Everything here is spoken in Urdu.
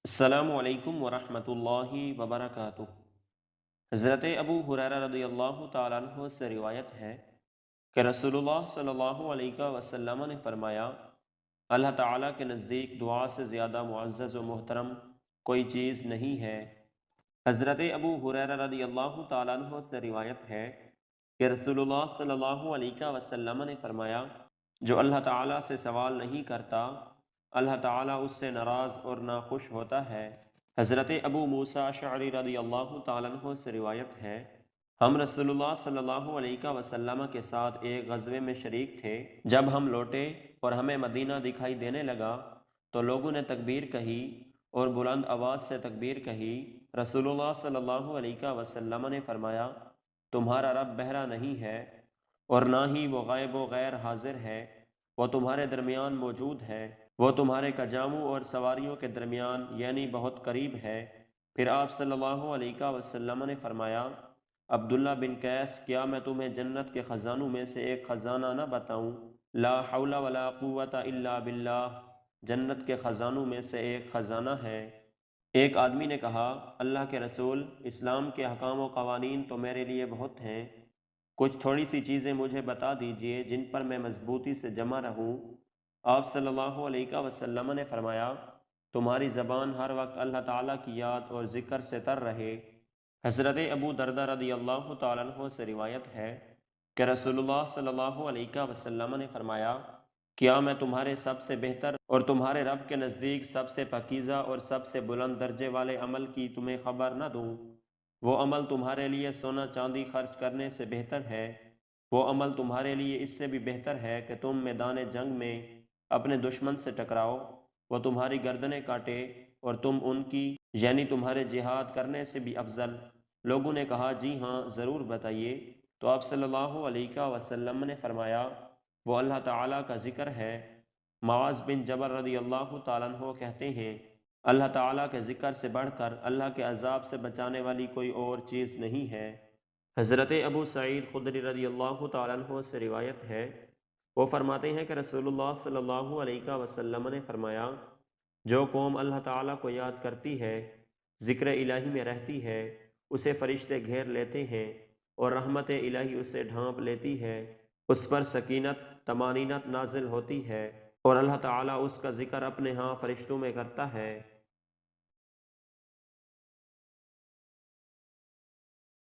السلام علیکم ورحمۃ اللہ وبرکاتہ۔ حضرت ابو ہریرہ رضی اللہ تعالیٰ عنہ سے روایت ہے کہ رسول اللہ صلی اللہ علیہ وسلم نے فرمایا، اللہ تعالیٰ کے نزدیک دعا سے زیادہ معزز و محترم کوئی چیز نہیں ہے۔ حضرت ابو ہریرہ رضی اللہ تعالیٰ عنہ سے روایت ہے کہ رسول اللہ صلی اللہ علیہ وسلم نے فرمایا، جو اللہ تعالیٰ سے سوال نہیں کرتا، اللہ تعالیٰ اس سے ناراض اور ناخوش ہوتا ہے۔ حضرت ابو موسیٰ اشعری رضی اللہ تعالیٰ عنہ سے روایت ہے، ہم رسول اللہ صلی اللہ علیہ وسلم کے ساتھ ایک غزوے میں شریک تھے۔ جب ہم لوٹے اور ہمیں مدینہ دکھائی دینے لگا تو لوگوں نے تکبیر کہی اور بلند آواز سے تکبیر کہی۔ رسول اللہ صلی اللہ علیہ وسلم نے فرمایا، تمہارا رب بہرا نہیں ہے اور نہ ہی وہ غائب و غیر حاضر ہے، وہ تمہارے درمیان موجود ہے، وہ تمہارے کجاموں اور سواریوں کے درمیان یعنی بہت قریب ہے۔ پھر آپ صلی اللہ علیہ وسلم نے فرمایا، عبداللہ بن قیس، کیا میں تمہیں جنت کے خزانوں میں سے ایک خزانہ نہ بتاؤں؟ لا حول ولا قوت الا باللہ، جنت کے خزانوں میں سے ایک خزانہ ہے۔ ایک آدمی نے کہا، اللہ کے رسول، اسلام کے احکام و قوانین تو میرے لیے بہت ہیں، کچھ تھوڑی سی چیزیں مجھے بتا دیجئے جن پر میں مضبوطی سے جمع رہوں۔ آپ صلی اللہ علیہ وسلم نے فرمایا، تمہاری زبان ہر وقت اللہ تعالیٰ کی یاد اور ذکر سے تر رہے۔ حضرت ابو دردہ رضی اللہ تعالیٰ عنہ سے روایت ہے کہ رسول اللہ صلی اللہ علیہ وسلم نے فرمایا، کیا میں تمہارے سب سے بہتر اور تمہارے رب کے نزدیک سب سے پاکیزہ اور سب سے بلند درجے والے عمل کی تمہیں خبر نہ دوں؟ وہ عمل تمہارے لیے سونا چاندی خرچ کرنے سے بہتر ہے، وہ عمل تمہارے لیے اس سے بھی بہتر ہے کہ تم میدان جنگ میں اپنے دشمن سے ٹکراؤ، وہ تمہاری گردنیں کاٹے اور تم ان کی یعنی تمہارے جہاد کرنے سے بھی افضل۔ لوگوں نے کہا، جی ہاں ضرور بتائیے۔ تو آپ صلی اللہ علیہ وسلم نے فرمایا، وہ اللہ تعالیٰ کا ذکر ہے۔ معاذ بن جبل رضی اللہ تعالیٰ عنہ کہتے ہیں، اللہ تعالیٰ کے ذکر سے بڑھ کر اللہ کے عذاب سے بچانے والی کوئی اور چیز نہیں ہے۔ حضرت ابو سعید خدری رضی اللہ تعالیٰ عنہ سے روایت ہے، وہ فرماتے ہیں کہ رسول اللہ صلی اللہ علیہ وسلم نے فرمایا، جو قوم اللہ تعالیٰ کو یاد کرتی ہے، ذکر الہی میں رہتی ہے، اسے فرشتے گھیر لیتے ہیں اور رحمت الہی اسے ڈھانپ لیتی ہے، اس پر سکینت طمانینت نازل ہوتی ہے اور اللہ تعالیٰ اس کا ذکر اپنے ہاں فرشتوں میں کرتا ہے۔